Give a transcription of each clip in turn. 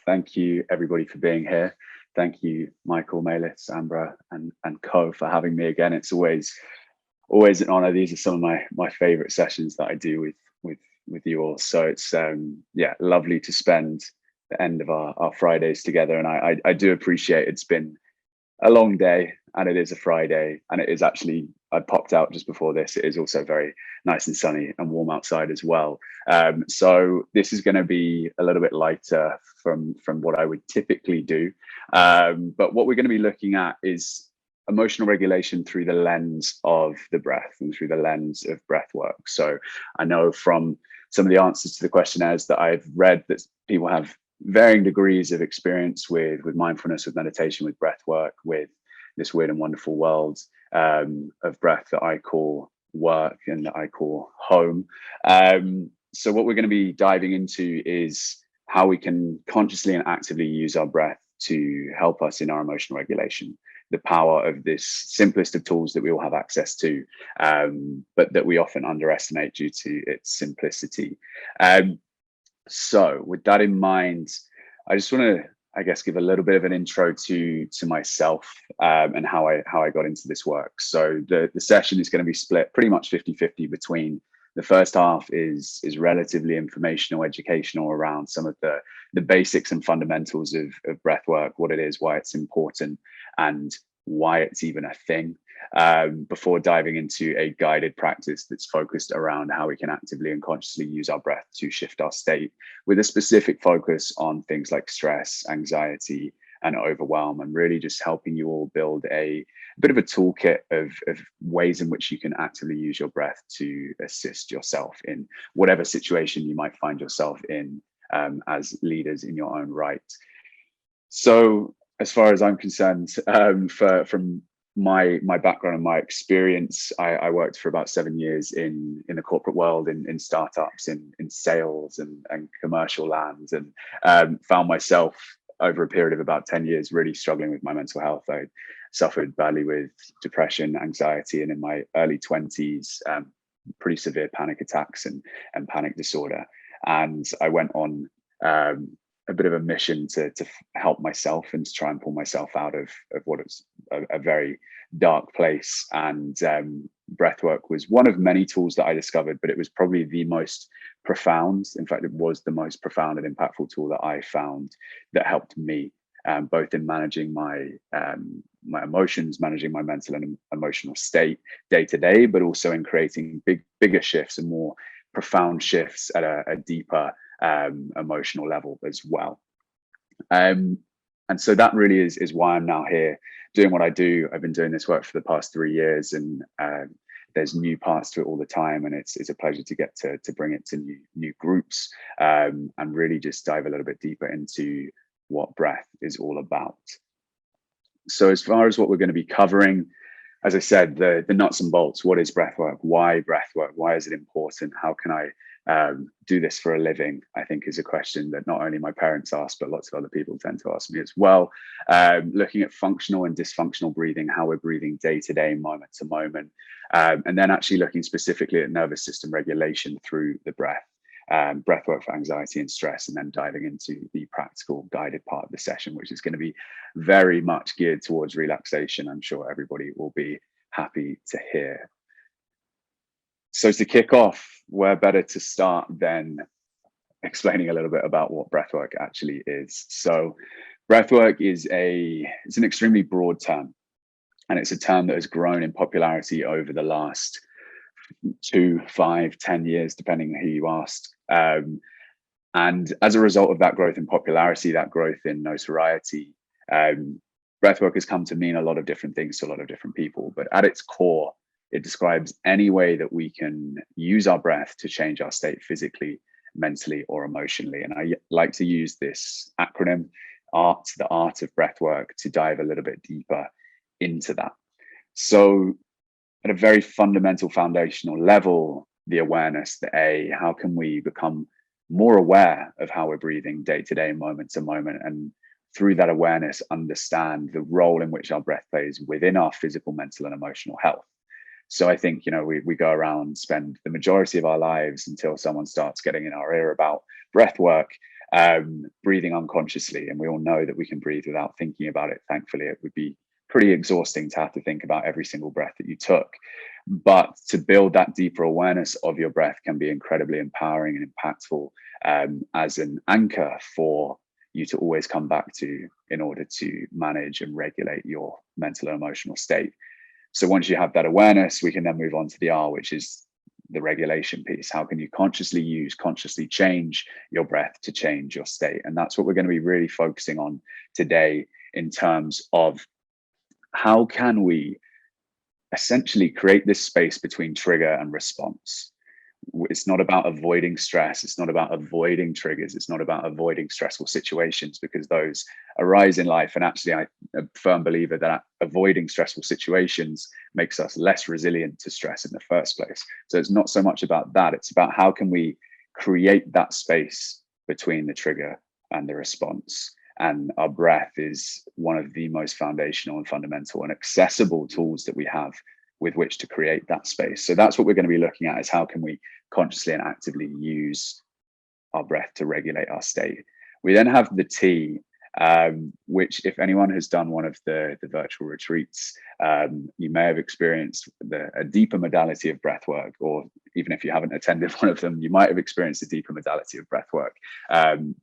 Thank you, everybody, for being here. Thank you, Michael, Melis, Ambra, and Co, for having me again. It's always an honor. These are some of my favorite sessions that I do with you all. So it's yeah, lovely to spend the end of our Fridays together. And I do appreciate it's been a long day, and it is a Friday, and it is actually, I popped out just before this. It is also very nice and sunny and warm outside as well. So this is going to be a little bit lighter from what I would typically do. But what we're going to be looking at is emotional regulation through the lens of the breath and through the lens of breath work. So I know from some of the answers to the questionnaires that I've read that people have varying degrees of experience with mindfulness, with meditation, with breath work, with this weird and wonderful world of breath that I call work and that I call home. So what we're going to be diving into is how we can consciously and actively use our breath to help us in our emotional regulation. The power of this simplest of tools that we all have access to, but that we often underestimate due to its simplicity. So with that in mind, I just want to, I guess, give a little bit of an intro to myself and how I got into this work. So the session is going to be split pretty much 50-50 between the first half is relatively informational, educational around some of the basics and fundamentals of breath work, what it is, why it's important, and why it's even a thing. Before diving into a guided practice that's focused around how we can actively and consciously use our breath to shift our state, with a specific focus on things like stress, anxiety, and overwhelm, and really just helping you all build a bit of a toolkit of ways in which you can actively use your breath to assist yourself in whatever situation you might find yourself in as leaders in your own right. So as far as I'm concerned, from my background and my experience, I worked for about 7 years in the corporate world, in startups, in sales and commercial land, and found myself over a period of about 10 years really struggling with my mental health. I suffered badly with depression, anxiety, and in my early 20s, pretty severe panic attacks and panic disorder. And I went on a bit of a mission to help myself and to try and pull myself out of what was a very dark place. And breathwork was one of many tools that I discovered, but it was probably the most profound. In fact, it was the most profound and impactful tool that I found that helped me, both in managing my emotions, managing my mental and emotional state day to day, but also in creating bigger shifts and more profound shifts at a deeper emotional level as well. And so that really is why I'm now here doing what I do. I've been doing this work for the past 3 years, and there's new parts to it all the time, and it's a pleasure to get to bring it to new groups and really just dive a little bit deeper into what breath is all about. So as far as what we're going to be covering, as I said, the nuts and bolts. What is breathwork? Why breathwork? Why is it important? How can I do this for a living? I think is a question that not only my parents ask, but lots of other people tend to ask me as well. Looking at functional and dysfunctional breathing, how we're breathing day to day, moment to moment, and then actually looking specifically at nervous system regulation through the breath. Breathwork for anxiety and stress, and then diving into the practical guided part of the session, which is going to be very much geared towards relaxation. I'm sure everybody will be happy to hear. So to kick off, where better to start than explaining a little bit about what breathwork actually is. So breathwork it's an extremely broad term, and it's a term that has grown in popularity over the last 2, 5, 10 years, depending on who you ask. And as a result of that growth in popularity, that growth in notoriety, breathwork has come to mean a lot of different things to a lot of different people. But at its core, it describes any way that we can use our breath to change our state physically, mentally, or emotionally. And I like to use this acronym, the art of breathwork, to dive a little bit deeper into that. So at a very fundamental foundational level, the awareness, how can we become more aware of how we're breathing day to day, moment to moment, and through that awareness, understand the role in which our breath plays within our physical, mental, and emotional health. So I think, we go around, spend the majority of our lives until someone starts getting in our ear about breath work, breathing unconsciously. And we all know that we can breathe without thinking about it. Thankfully, it would be pretty exhausting to have to think about every single breath that you took. But to build that deeper awareness of your breath can be incredibly empowering and impactful, as an anchor for you to always come back to in order to manage and regulate your mental and emotional state. So once you have that awareness, we can then move on to the R, which is the regulation piece. How can you consciously change your breath to change your state? And that's what we're going to be really focusing on today, in terms of how can we essentially create this space between trigger and response. It's not about avoiding stress. It's not about avoiding triggers. It's not about avoiding stressful situations, because those arise in life. And actually, I'm a firm believer that avoiding stressful situations makes us less resilient to stress in the first place. So it's not so much about that. It's about how can we create that space between the trigger and the response. And our breath is one of the most foundational and fundamental and accessible tools that we have with which to create that space. So that's what we're going to be looking at, is how can we consciously and actively use our breath to regulate our state. We then have the T, which, if anyone has done one of the virtual retreats, you may have experienced a deeper modality of breath work, or even if you haven't attended one of them, you might have experienced a deeper modality of breath work.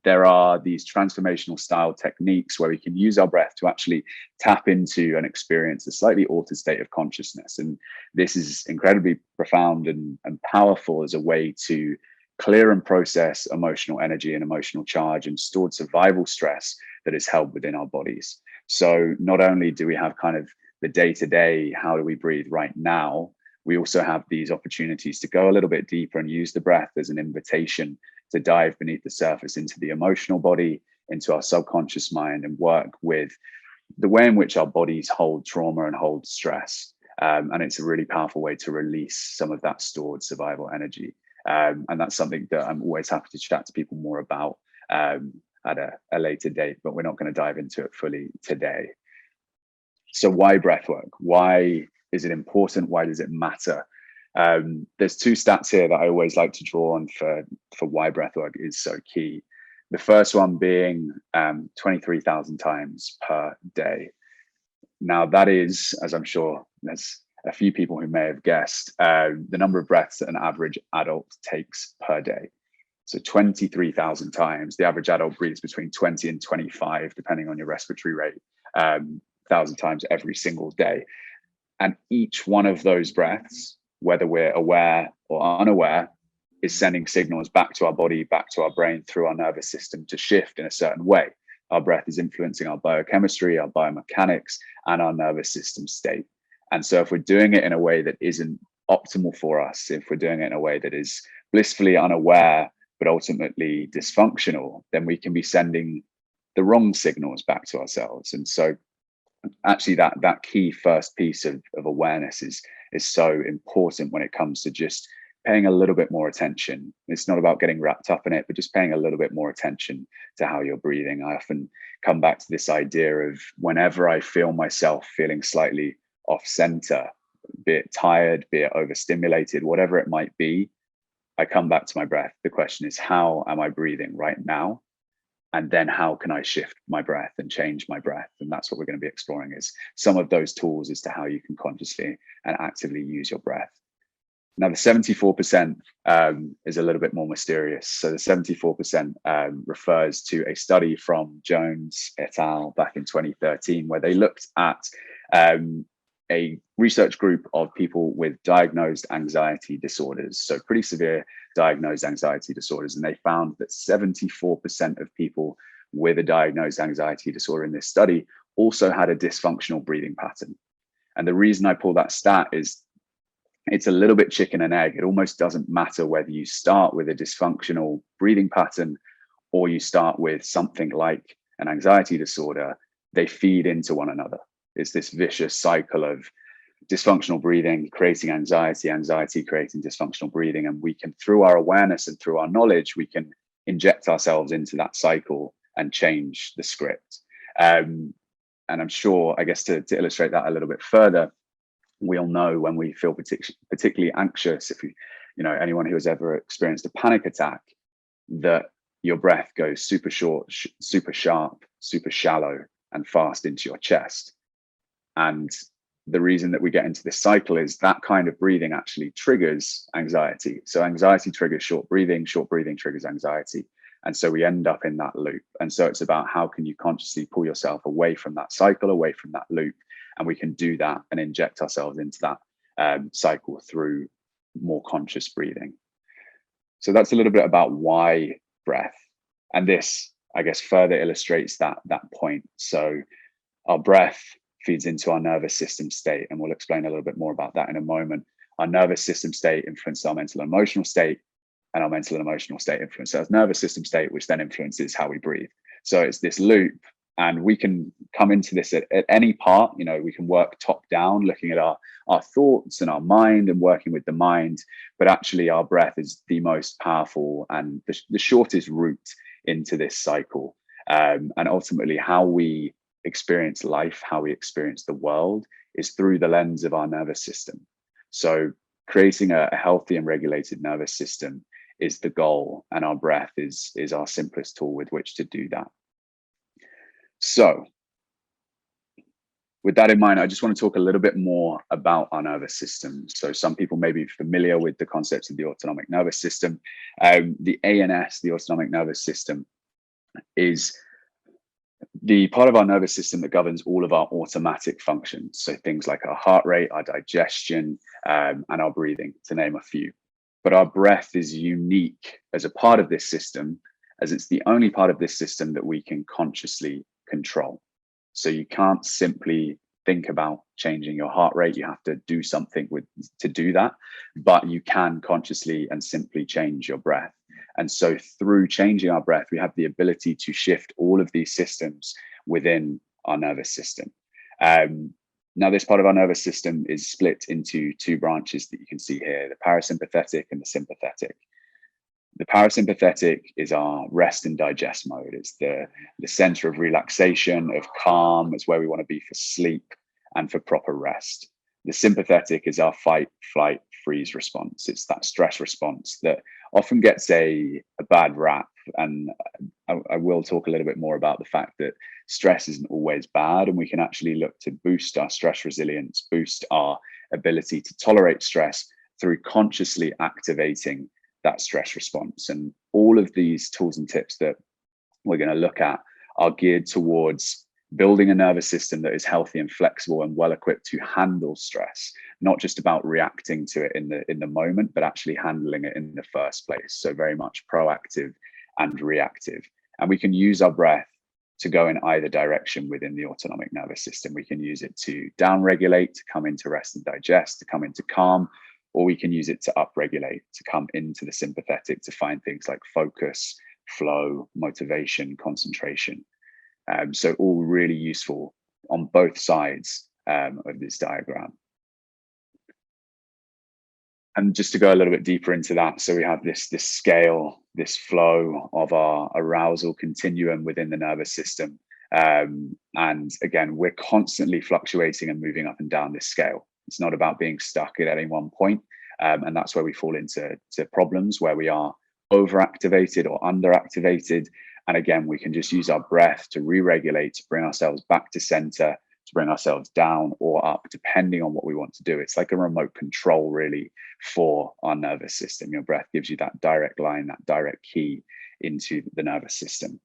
There are these transformational style techniques where we can use our breath to actually tap into and experience a slightly altered state of consciousness. And this is incredibly profound and powerful as a way to clear and process emotional energy and emotional charge and stored survival stress that is held within our bodies. So not only do we have kind of the day-to-day, how do we breathe right now, we also have these opportunities to go a little bit deeper and use the breath as an invitation to dive beneath the surface into the emotional body, into our subconscious mind, and work with the way in which our bodies hold trauma and hold stress. And it's a really powerful way to release some of that stored survival energy. And that's something that I'm always happy to chat to people more about at a later date, but we're not going to dive into it fully today. So why breath work? Why is it important? Why does it matter? There's two stats here that I always like to draw on for why breath work is so key. The first one being 23,000 times per day. Now that is, as I'm sure there's a few people who may have guessed, the number of breaths that an average adult takes per day. So 23,000 times. The average adult breathes between 20 and 25, depending on your respiratory rate, 1,000 times every single day. And each one of those breaths, whether we're aware or unaware, is sending signals back to our body, back to our brain, through our nervous system to shift in a certain way. Our breath is influencing our biochemistry, our biomechanics, and our nervous system state. And so if we're doing it in a way that isn't optimal for us, if we're doing it in a way that is blissfully unaware, but ultimately dysfunctional, then we can be sending the wrong signals back to ourselves. And so actually that key first piece of awareness is so important when it comes to just paying a little bit more attention. It's not about getting wrapped up in it, but just paying a little bit more attention to how you're breathing. I often come back to this idea of whenever I feel myself feeling slightly off center, be it tired, be it overstimulated, whatever it might be, I come back to my breath. The question is, how am I breathing right now? And then how can I shift my breath and change my breath? And that's what we're going to be exploring, is some of those tools as to how you can consciously and actively use your breath. Now, the 74% is a little bit more mysterious. So the 74% refers to a study from Jones et al. Back in 2013, where they looked at a research group of people with diagnosed anxiety disorders, so pretty severe diagnosed anxiety disorders. And they found that 74% of people with a diagnosed anxiety disorder in this study also had a dysfunctional breathing pattern. And the reason I pull that stat is it's a little bit chicken and egg. It almost doesn't matter whether you start with a dysfunctional breathing pattern or you start with something like an anxiety disorder. They feed into one another. It's this vicious cycle of dysfunctional breathing creating anxiety, anxiety creating dysfunctional breathing. And we can, through our awareness and through our knowledge, we can inject ourselves into that cycle and change the script. And I'm sure, I guess, to illustrate that a little bit further, we all know when we feel particularly anxious, if anyone who has ever experienced a panic attack, that your breath goes super short, super sharp, super shallow, and fast into your chest. And the reason that we get into this cycle is that kind of breathing actually triggers anxiety. So anxiety triggers short breathing triggers anxiety. And so we end up in that loop. And so it's about how can you consciously pull yourself away from that cycle, away from that loop. And we can do that and inject ourselves into that cycle through more conscious breathing. So that's a little bit about why breath. And this, I guess, further illustrates that point. So our breath feeds into our nervous system state, and we'll explain a little bit more about that in a moment. Our nervous system state influences our mental and emotional state, and our mental and emotional state influences our nervous system state, which then influences how we breathe. So it's this loop, and we can come into this at any part. You know, we can work top down, looking at our thoughts and our mind and working with the mind, but actually our breath is the most powerful and the shortest route into this cycle. And ultimately how we experience life, how we experience the world, is through the lens of our nervous system. So creating a healthy and regulated nervous system is the goal, and our breath is our simplest tool with which to do that. So with that in mind, I just want to talk a little bit more about our nervous system. So some people may be familiar with the concepts of the autonomic nervous system. The ANS, the autonomic nervous system, is the part of our nervous system that governs all of our automatic functions. So things like our heart rate, our digestion, and our breathing, to name a few. But our breath is unique as a part of this system, as it's the only part of this system that we can consciously control. So you can't simply think about changing your heart rate. You have to do something to do that, but you can consciously and simply change your breath. And so through changing our breath, we have the ability to shift all of these systems within our nervous system. Now, this part of our nervous system is split into two branches that you can see here, the parasympathetic and the sympathetic. The parasympathetic is our rest and digest mode. It's the center of relaxation, of calm. It's where we want to be for sleep and for proper rest. The sympathetic is our fight, flight, freeze response. It's that stress response that often gets a bad rap. And I will talk a little bit more about the fact that stress isn't always bad, and we can actually look to boost our stress resilience, boost our ability to tolerate stress through consciously activating that stress response. And all of these tools and tips that we're going to look at are geared towards building a nervous system that is healthy and flexible and well equipped to handle stress, not just about reacting to it in the moment, but actually handling it in the first place. So very much proactive and reactive. And we can use our breath to go in either direction within the autonomic nervous system. We can use it to downregulate, to come into rest and digest, to come into calm, or we can use it to upregulate, to come into the sympathetic, to find things like focus, flow, motivation, concentration. So all really useful on both sides of this diagram. And just to go a little bit deeper into that, so we have this scale, this flow of our arousal continuum within the nervous system. And again, we're constantly fluctuating and moving up and down this scale. It's not about being stuck at any one point. And that's where we fall into problems, where we are overactivated or underactivated. And again, we can just use our breath to re-regulate, to bring ourselves back to center, to bring ourselves down or up, depending on what we want to do. It's like a remote control, really, for our nervous system. Your breath gives you that direct line, that direct key into the nervous system.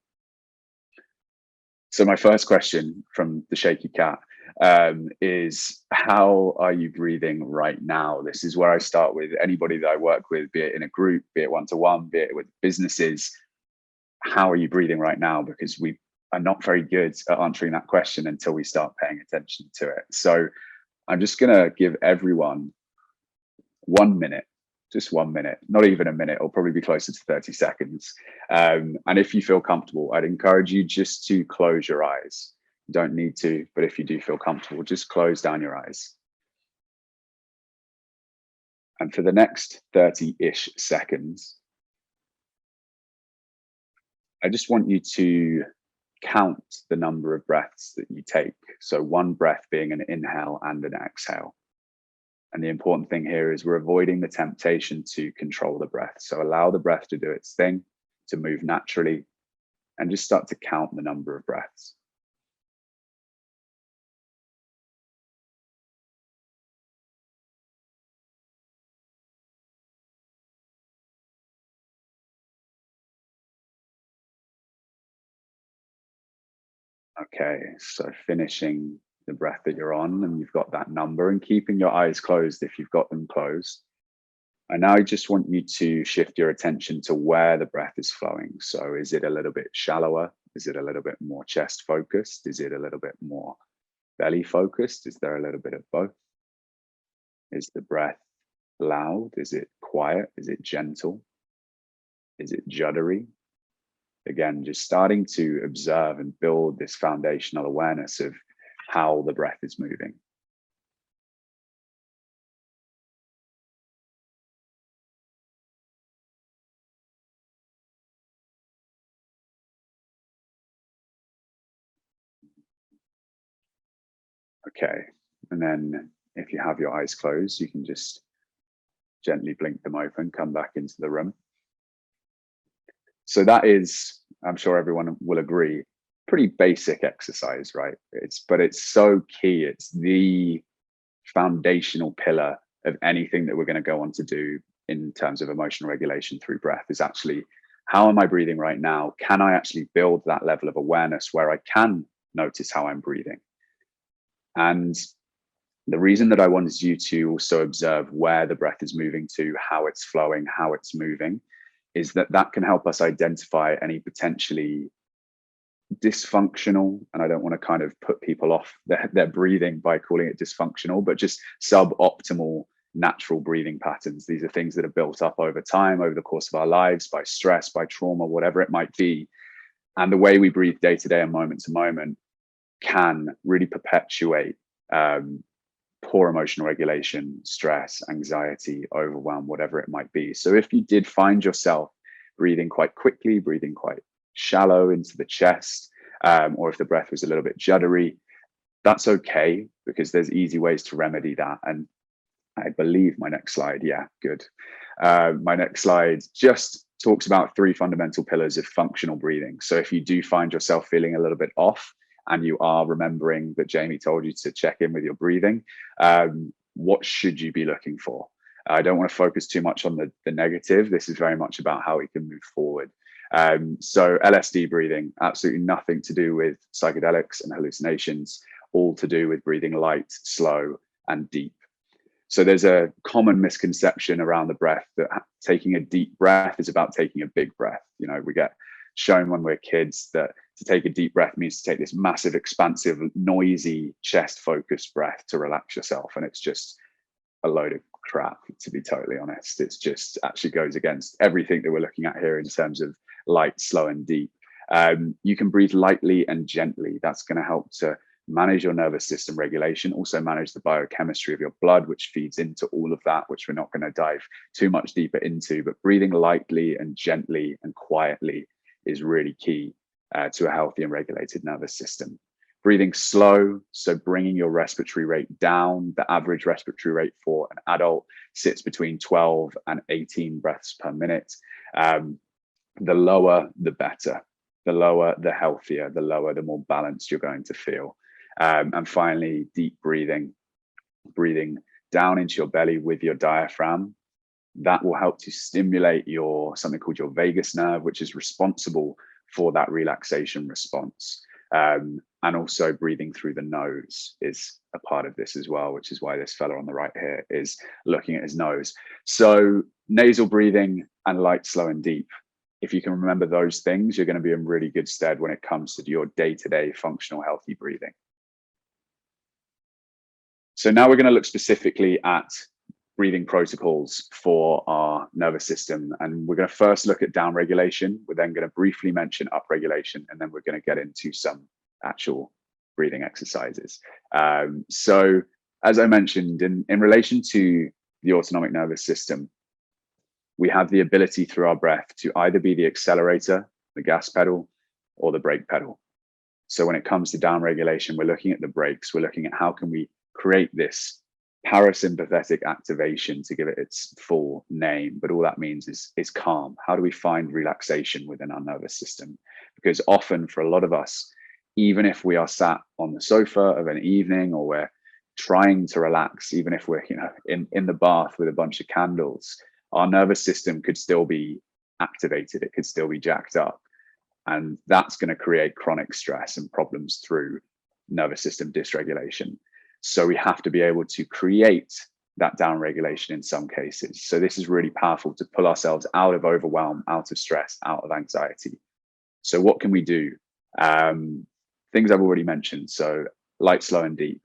So my first question from the shaky cat is, how are you breathing right now? This is where I start with anybody that I work with, be it in a group, be it one-to-one, be it with businesses. How are you breathing right now? Because we are not very good at answering that question until we start paying attention to it. So I'm just going to give everyone 1 minute, just 1 minute, not even a minute. It'll probably be closer to 30 seconds. And if you feel comfortable, I'd encourage you just to close your eyes. You don't need to, but if you do feel comfortable, just close down your eyes. And for the next 30-ish seconds, I just want you to count the number of breaths that you take. So one breath being an inhale and an exhale. And the important thing here is we're avoiding the temptation to control the breath. So allow the breath to do its thing, to move naturally, and just start to count the number of breaths. Okay, so finishing the breath that you're on, and you've got that number, and keeping your eyes closed if you've got them closed. And now I just want you to shift your attention to where the breath is flowing. So is it a little bit shallower? Is it a little bit more chest focused? Is it a little bit more belly focused? Is there a little bit of both? Is the breath loud? Is it quiet? Is it gentle? Is it juddery? Again, just starting to observe and build this foundational awareness of how the breath is moving. Okay, and then if you have your eyes closed, you can just gently blink them open, come back into the room. So that is, I'm sure everyone will agree, pretty basic exercise, right? But it's so key. It's the foundational pillar of anything that we're going to go on to do in terms of emotional regulation through breath is actually, how am I breathing right now? Can I actually build that level of awareness where I can notice how I'm breathing? And the reason that I wanted you to also observe where the breath is moving to, how it's flowing, how it's moving, is that that can help us identify any potentially dysfunctional, and I don't want to kind of put people off their breathing by calling it dysfunctional, but just suboptimal natural breathing patterns. These are things that are built up over time, over the course of our lives, by stress, by trauma, whatever it might be. And the way we breathe day to day and moment to moment can really perpetuate poor emotional regulation, stress, anxiety, overwhelm, whatever it might be. So if you did find yourself breathing quite quickly, breathing quite shallow into the chest, or if the breath was a little bit juddery, that's okay, because there's easy ways to remedy that. And I believe my next slide, yeah, good. My next slide just talks about 3 fundamental pillars of functional breathing. So if you do find yourself feeling a little bit off, and you are remembering that Jamie told you to check in with your breathing, what should you be looking for? I don't want to focus too much on the negative. This is very much about how we can move forward. So LSD breathing, absolutely nothing to do with psychedelics and hallucinations, all to do with breathing light, slow, and deep. So there's a common misconception around the breath that taking a deep breath is about taking a big breath. You know, we get shown when we're kids that to take a deep breath means to take this massive, expansive, noisy, chest-focused breath to relax yourself. And it's just a load of crap, to be totally honest. It's just actually goes against everything that we're looking at here in terms of light, slow, and deep. You can breathe lightly and gently. That's going to help to manage your nervous system regulation, also manage the biochemistry of your blood, which feeds into all of that, which we're not going to dive too much deeper into. But breathing lightly and gently and quietly is really key to a healthy and regulated nervous system. Breathing slow, so bringing your respiratory rate down. The average respiratory rate for an adult sits between 12 and 18 breaths per minute. The lower, the better. The lower, the healthier. The lower, the more balanced you're going to feel. And finally, deep breathing down into your belly with your diaphragm. That will help to stimulate something called your vagus nerve, which is responsible for that relaxation response. And also breathing through the nose is a part of this as well, which is why this fella on the right here is looking at his nose. So nasal breathing and light, slow, and deep. If you can remember those things, you're going to be in really good stead when it comes to your day-to-day functional, healthy breathing. So now we're going to look specifically at breathing protocols for our nervous system. And we're going to first look at down regulation. We're then going to briefly mention up regulation, and then we're going to get into some actual breathing exercises. So as I mentioned, in relation to the autonomic nervous system, we have the ability through our breath to either be the accelerator, the gas pedal, or the brake pedal. So when it comes to down regulation, we're looking at the brakes. We're looking at how can we create this parasympathetic activation, to give it its full name, but all that means is calm. How do we find relaxation within our nervous system? Because often for a lot of us, even if we are sat on the sofa of an evening, or we're trying to relax, even if we're in the bath with a bunch of candles, our nervous system could still be activated, it could still be jacked up, and that's going to create chronic stress and problems through nervous system dysregulation. So we have to be able to create that downregulation in some cases. So this is really powerful to pull ourselves out of overwhelm, out of stress, out of anxiety. So what can we do? Things I've already mentioned. So light, slow, and deep,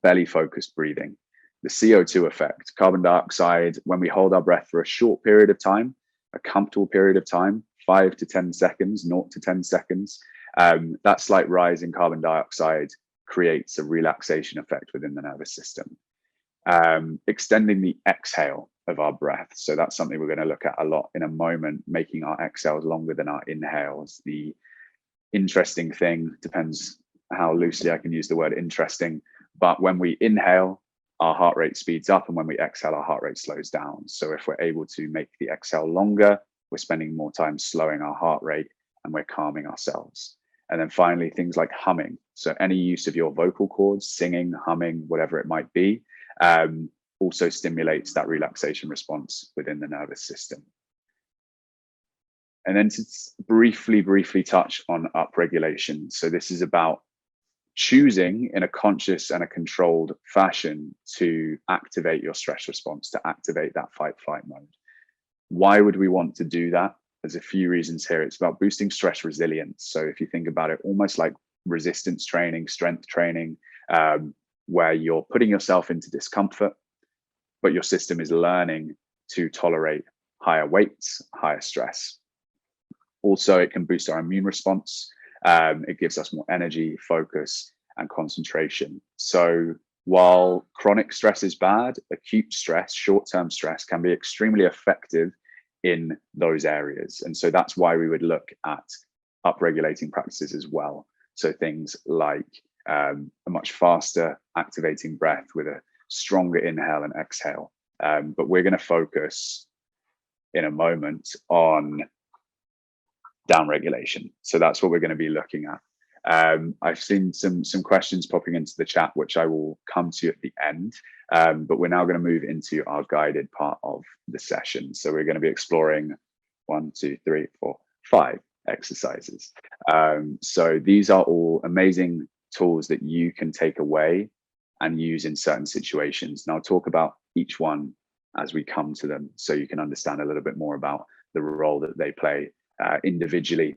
belly focused breathing, the CO2 effect, carbon dioxide, when we hold our breath for a short period of time, a comfortable period of time, 5 to 10 seconds, 0 to 10 seconds, that slight rise in carbon dioxide creates a relaxation effect within the nervous system. Extending the exhale of our breath. So that's something we're going to look at a lot in a moment, making our exhales longer than our inhales. The interesting thing, depends how loosely I can use the word interesting, but when we inhale, our heart rate speeds up, and when we exhale, our heart rate slows down. So if we're able to make the exhale longer, we're spending more time slowing our heart rate, and we're calming ourselves. And then finally, things like humming. So any use of your vocal cords, singing, humming, whatever it might be, also stimulates that relaxation response within the nervous system. And then to briefly touch on upregulation. So this is about choosing in a conscious and a controlled fashion to activate your stress response, to activate that fight flight mode. Why would we want to do that? There's a few reasons here. It's about boosting stress resilience. So if you think about it, almost like resistance training, strength training, where you're putting yourself into discomfort, but your system is learning to tolerate higher weights, higher stress. Also, it can boost our immune response. It gives us more energy, focus, and concentration. So while chronic stress is bad, acute stress, short-term stress, can be extremely effective in those areas. And so that's why we would look at upregulating practices as well. So things like a much faster activating breath with a stronger inhale and exhale. But we're going to focus in a moment on downregulation. So that's what we're going to be looking at. I've seen some questions popping into the chat, which I will come to at the end. But we're now going to move into our guided part of the session. So we're going to be exploring 1, 2, 3, 4, 5 exercises. So these are all amazing tools that you can take away and use in certain situations. And I'll talk about each one as we come to them, so you can understand a little bit more about the role that they play individually.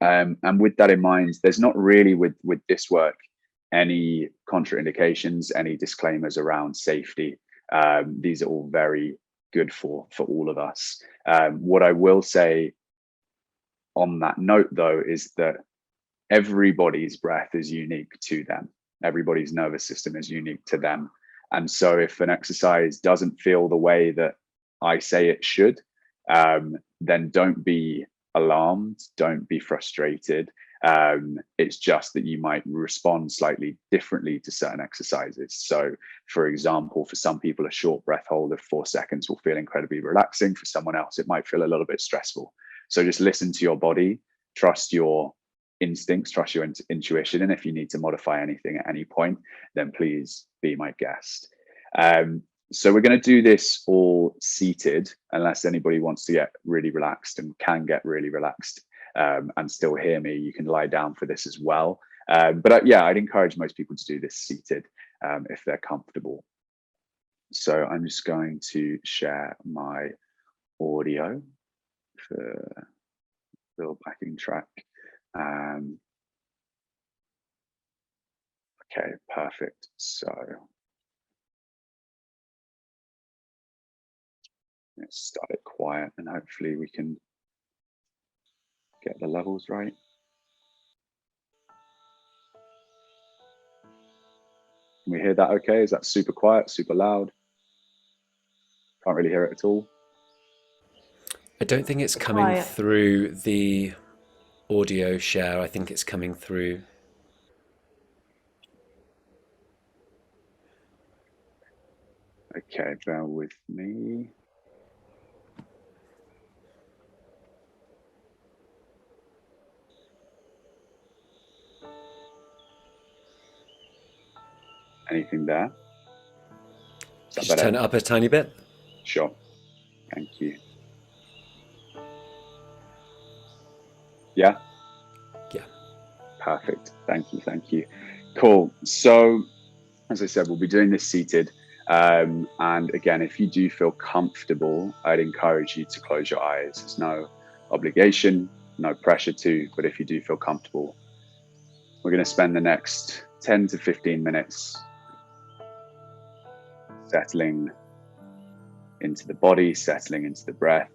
And with that in mind, there's not really with this work any contraindications, any disclaimers around safety. These are all very good for all of us. What I will say on that note, though, is that everybody's breath is unique to them. Everybody's nervous system is unique to them. And so if an exercise doesn't feel the way that I say it should, then don't be alarmed, don't be frustrated. It's just that you might respond slightly differently to certain exercises. So for example, for some people, a short breath hold of 4 seconds will feel incredibly relaxing. For someone else, it might feel a little bit stressful. So just listen to your body, trust your instincts, trust your intuition. And if you need to modify anything at any point, then please be my guest. So we're going to do this all seated, unless anybody wants to get really relaxed and can get really relaxed and still hear me. You can lie down for this as well. But yeah, I'd encourage most people to do this seated if they're comfortable. So I'm just going to share my audio for the little backing track. Okay, perfect. So let's start it quiet and hopefully we can get the levels right. Can we hear that okay? Is that super quiet, super loud? Can't really hear it at all. I don't think it's coming Quiet. through the audio share. I think it's coming through. Okay, bear with me. Anything there? Is that Just turn better? it up a tiny bit. Sure. Thank you. Yeah, Yeah. perfect. Thank you. Thank you. Cool. So, as I said, we'll be doing this seated. And again, if you do feel comfortable, I'd encourage you to close your eyes. There's no obligation, no pressure to, but if you do feel comfortable, we're going to spend the next 10 to 15 minutes settling into the body, settling into the breath,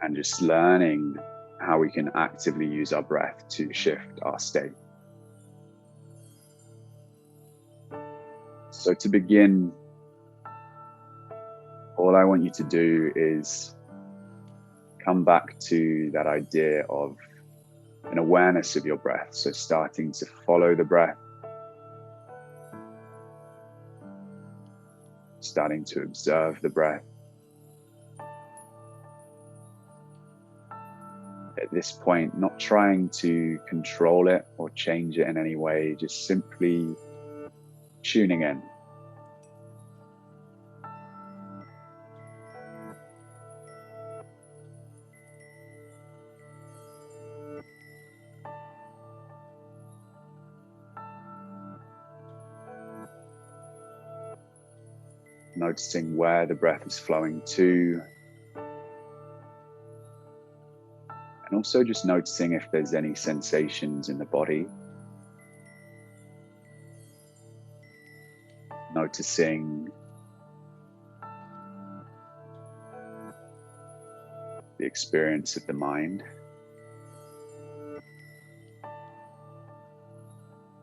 and just learning how we can actively use our breath to shift our state. So to begin, all I want you to do is come back to that idea of an awareness of your breath. So starting to follow the breath, starting to observe the breath. At this point, not trying to control it or change it in any way, just simply tuning in. Noticing where the breath is flowing to, and also just noticing if there's any sensations in the body. Noticing the experience of the mind.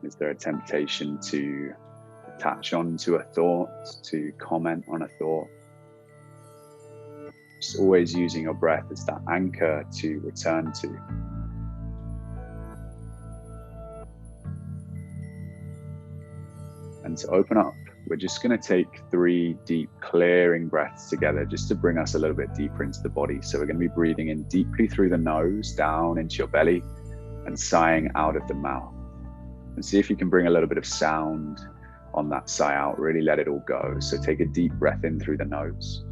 Is there a temptation to attach on to a thought, to comment on a thought? Just always using your breath as that anchor to return to. And to open up, we're just going to take 3 deep clearing breaths together just to bring us a little bit deeper into the body. So we're going to be breathing in deeply through the nose, down into your belly, and sighing out of the mouth. And see if you can bring a little bit of sound on that sigh out. Really let it all go. So take a deep breath in through the nose.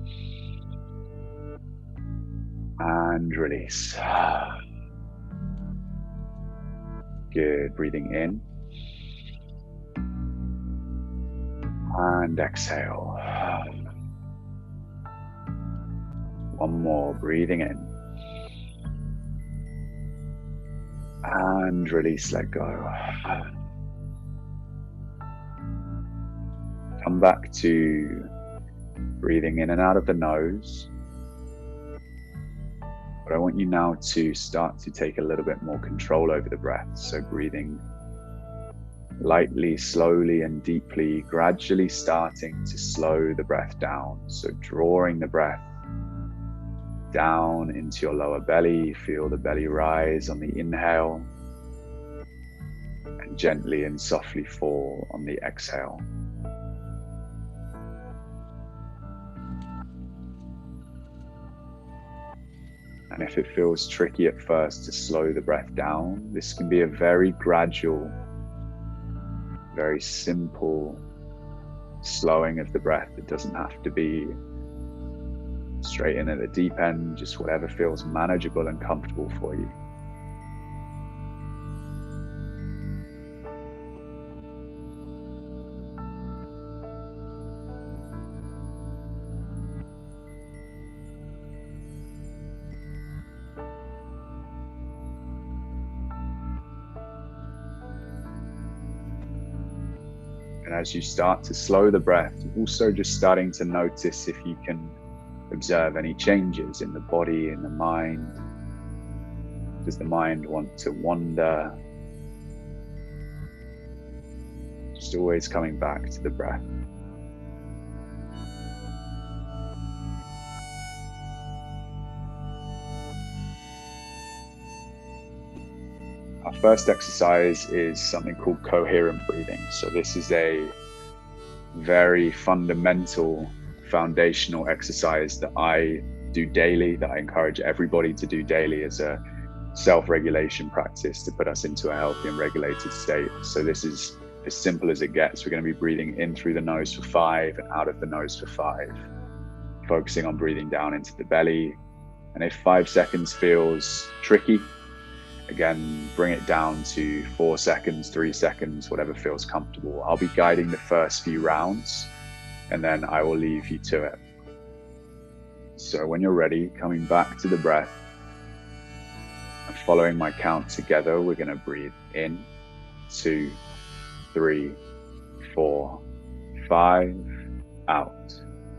And release. Good. Breathing in. And exhale. One more. Breathing in. And release. Let go. Come back to breathing in and out of the nose. But I want you now to start to take a little bit more control over the breath. So breathing lightly, slowly, and deeply, gradually starting to slow the breath down. So drawing the breath down into your lower belly. Feel the belly rise on the inhale and gently and softly fall on the exhale. And if it feels tricky at first to slow the breath down, this can be a very gradual, very simple slowing of the breath. It doesn't have to be straight in at the deep end, just whatever feels manageable and comfortable for you. And as you start to slow the breath, also just starting to notice if you can observe any changes in the body, in the mind. Does the mind want to wander? Just always coming back to the breath. Our first exercise is something called coherent breathing. So this is a very fundamental, foundational exercise that I do daily, that I encourage everybody to do daily as a self-regulation practice to put us into a healthy and regulated state. So this is as simple as it gets. We're going to be breathing in through the nose for 5 and out of the nose for 5, focusing on breathing down into the belly. And if 5 seconds feels tricky, again, bring it down to 4 seconds, 3 seconds, whatever feels comfortable. I'll be guiding the first few rounds, and then I will leave you to it. So when you're ready, coming back to the breath and following my count together, we're going to breathe in, 2, 3, 4, 5, out,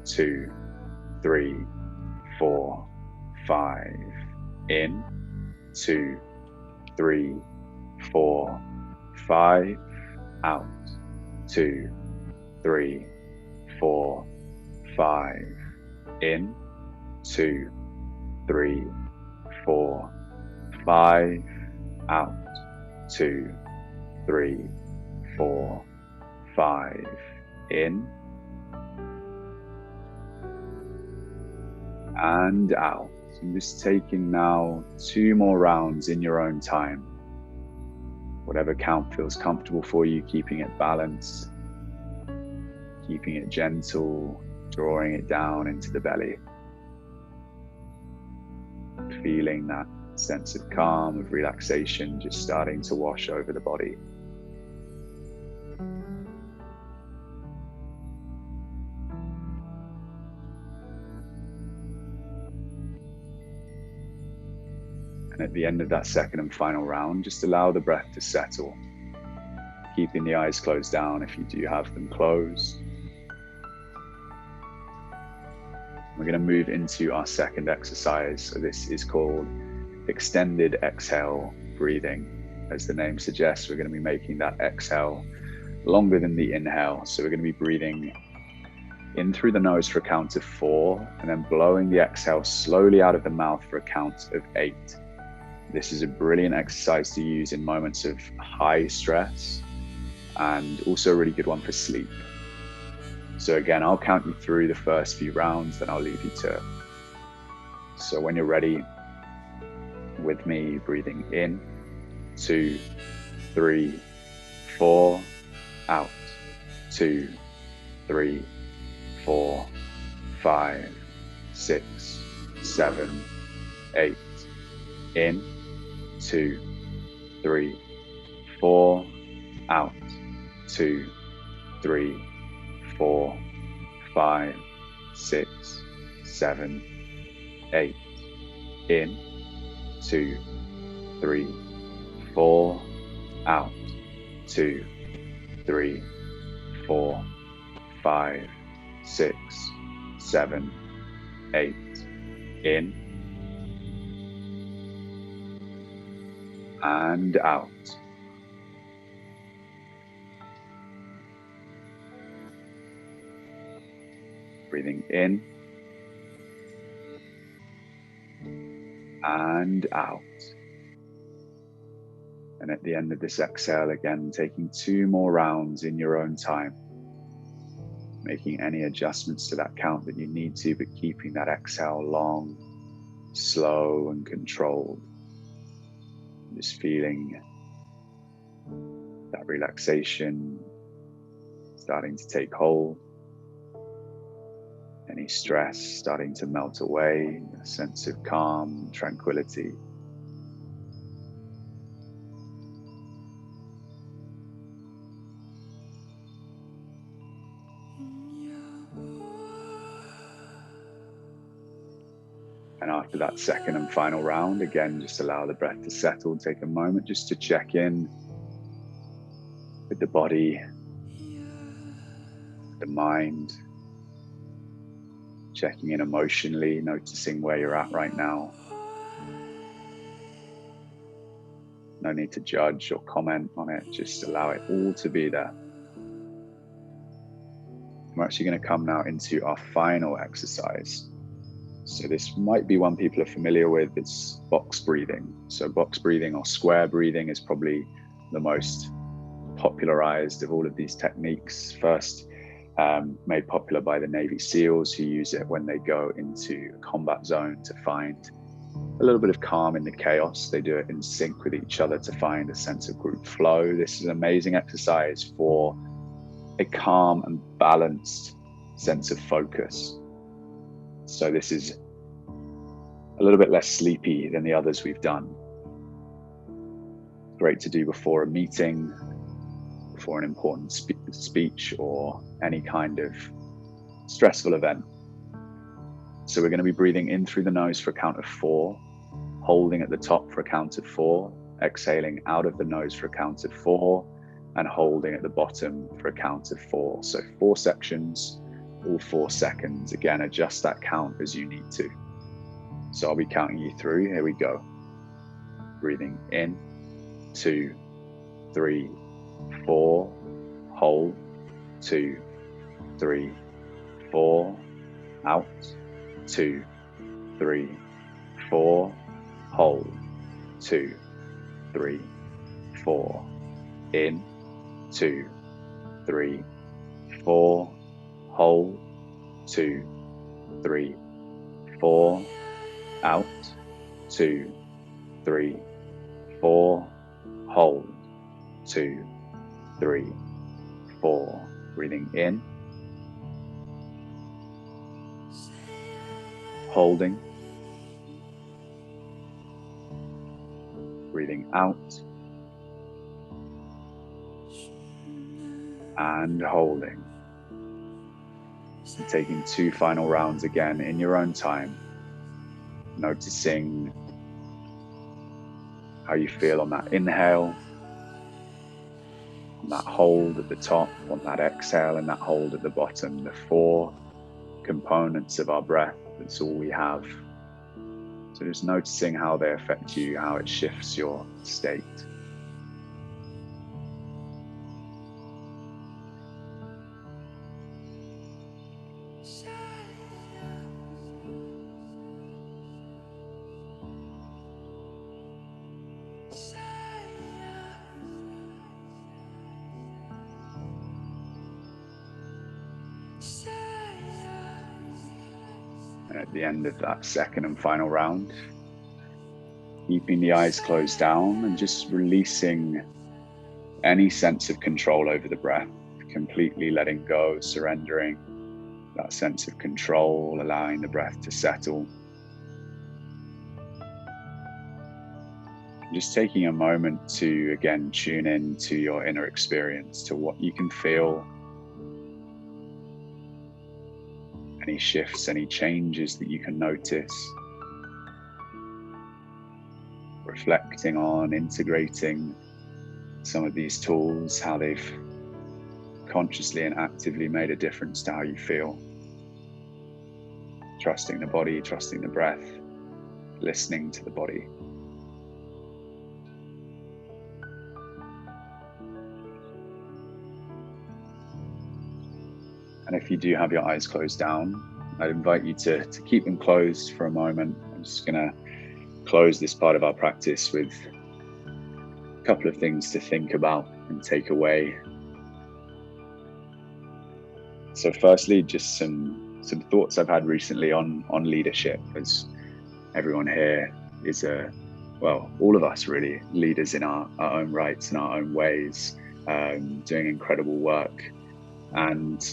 2, 3, 4, 5, in, 2, 3, 4, 5, out, 2, 3, 4, 5, in, 2, 3, 4, 5, out, 2, 3, 4, 5, in, and out. I'm just taking now 2 more rounds in your own time. Whatever count feels comfortable for you, keeping it balanced, keeping it gentle, drawing it down into the belly. Feeling that sense of calm, of relaxation, just starting to wash over the body. And at the end of that second and final round, just allow the breath to settle, keeping the eyes closed down if you do have them closed. We're going to move into our second exercise. So this is called extended exhale breathing. As the name suggests, we're going to be making that exhale longer than the inhale. So we're going to be breathing in through the nose for a count of 4, and then blowing the exhale slowly out of the mouth for a count of 8. This is a brilliant exercise to use in moments of high stress, and also a really good one for sleep. So again, I'll count you through the first few rounds, then I'll leave you to it. So when you're ready, with me, breathing in, 2, 3, 4, out, 2, 3, 4, 5, 6, 7, 8, in, 2, 3, 4, out, 2, 3, 4, 5, 6, 7, 8, in, 2, 3, 4, out, 2, 3, 4, 5, 6, 7, 8, in, and out. Breathing in and out. And at the end of this exhale, again, taking 2 more rounds in your own time, making any adjustments to that count that you need to, but keeping that exhale long, slow, and controlled. Just feeling that relaxation starting to take hold. Any stress starting to melt away, a sense of calm, tranquility. And after that second and final round, again, just allow the breath to settle. Take a moment just to check in with the body, the mind, checking in emotionally, noticing where you're at right now. No need to judge or comment on it, just allow it all to be there. We're actually going to come now into our final exercise. So this might be one people are familiar with. It's box breathing. So box breathing or square breathing is probably the most popularized of all of these techniques. First made popular by the Navy SEALs, who use it when they go into a combat zone to find a little bit of calm in the chaos. They do it in sync with each other to find a sense of group flow. This is an amazing exercise for a calm and balanced sense of focus. So this is a little bit less sleepy than the others we've done. Great to do before a meeting, before an important speech, or any kind of stressful event. So we're going to be breathing in through the nose for a count of 4, holding at the top for a count of 4, exhaling out of the nose for a count of 4, and holding at the bottom for a count of 4. So 4 sections, all 4 seconds. Again, adjust that count as you need to. So I'll be counting you through. Here we go. Breathing in, 2, 3, 4, hold, 2, 3, 4, out, 2, 3, 4, hold, 2, 3, 4, in, 2, 3, 4, hold, 2, 3, 4, out, 2, 3, 4, hold, 2, 3, 4. Breathing in, holding, breathing out, and holding. And taking 2 final rounds again in your own time, noticing how you feel on that inhale, on that hold at the top, on that exhale and that hold at the bottom. The 4 components of our breath, that's all we have. So just noticing how they affect you, how it shifts your state. And at the end of that second and final round, keeping the eyes closed down and just releasing any sense of control over the breath, completely letting go, surrendering that sense of control, allowing the breath to settle. Just taking a moment to again tune in to your inner experience, to what you can feel, any shifts, any changes that you can notice. Reflecting on, integrating some of these tools, how they've consciously and actively made a difference to how you feel. Trusting the body, trusting the breath, listening to the body. And if you do have your eyes closed down, I'd invite you to keep them closed for a moment. I'm just going to close this part of our practice with a couple of things to think about and take away. So firstly, just some thoughts I've had recently on leadership, as everyone here is all of us really, leaders in our own rights and our own ways, doing incredible work. And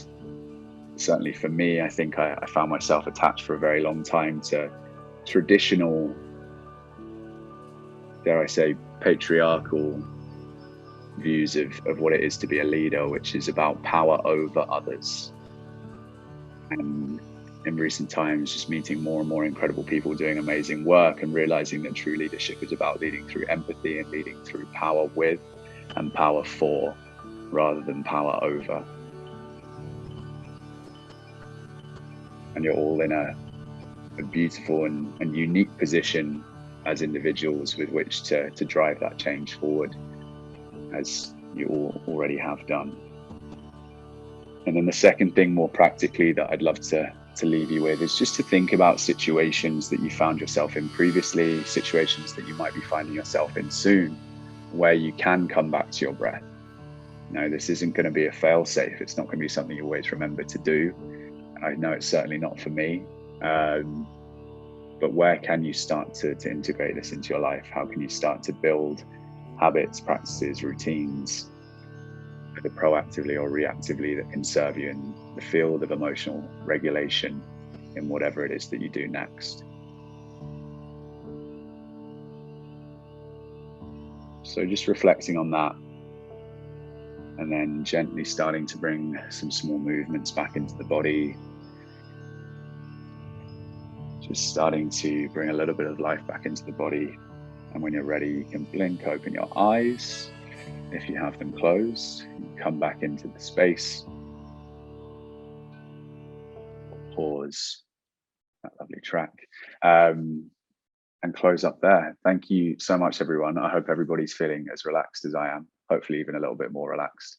certainly for me, I think I found myself attached for a very long time to traditional, dare I say, patriarchal views of what it is to be a leader, which is about power over others. And in recent times, just meeting more and more incredible people doing amazing work and realizing that true leadership is about leading through empathy and leading through power with and power for, rather than power over. And you're all in a beautiful and unique position as individuals with which to drive that change forward, as you all already have done. And then the second thing, more practically, that I'd love to leave you with is just to think about situations that you found yourself in previously, situations that you might be finding yourself in soon, where you can come back to your breath. This isn't going to be a fail safe. It's not going to be something you always remember to do. And I know it's certainly not for me. But where can you start to integrate this into your life? How can you start to build habits, practices, routines, either proactively or reactively, that can serve you in the field of emotional regulation in whatever it is that you do next? So just reflecting on that, and then gently starting to bring some small movements back into the body. Just starting to bring a little bit of life back into the body. And when you're ready, you can blink, open your eyes. If you have them closed, you come back into the space. Pause that lovely track. And close up there. Thank you so much, everyone. I hope everybody's feeling as relaxed as I am, hopefully even a little bit more relaxed.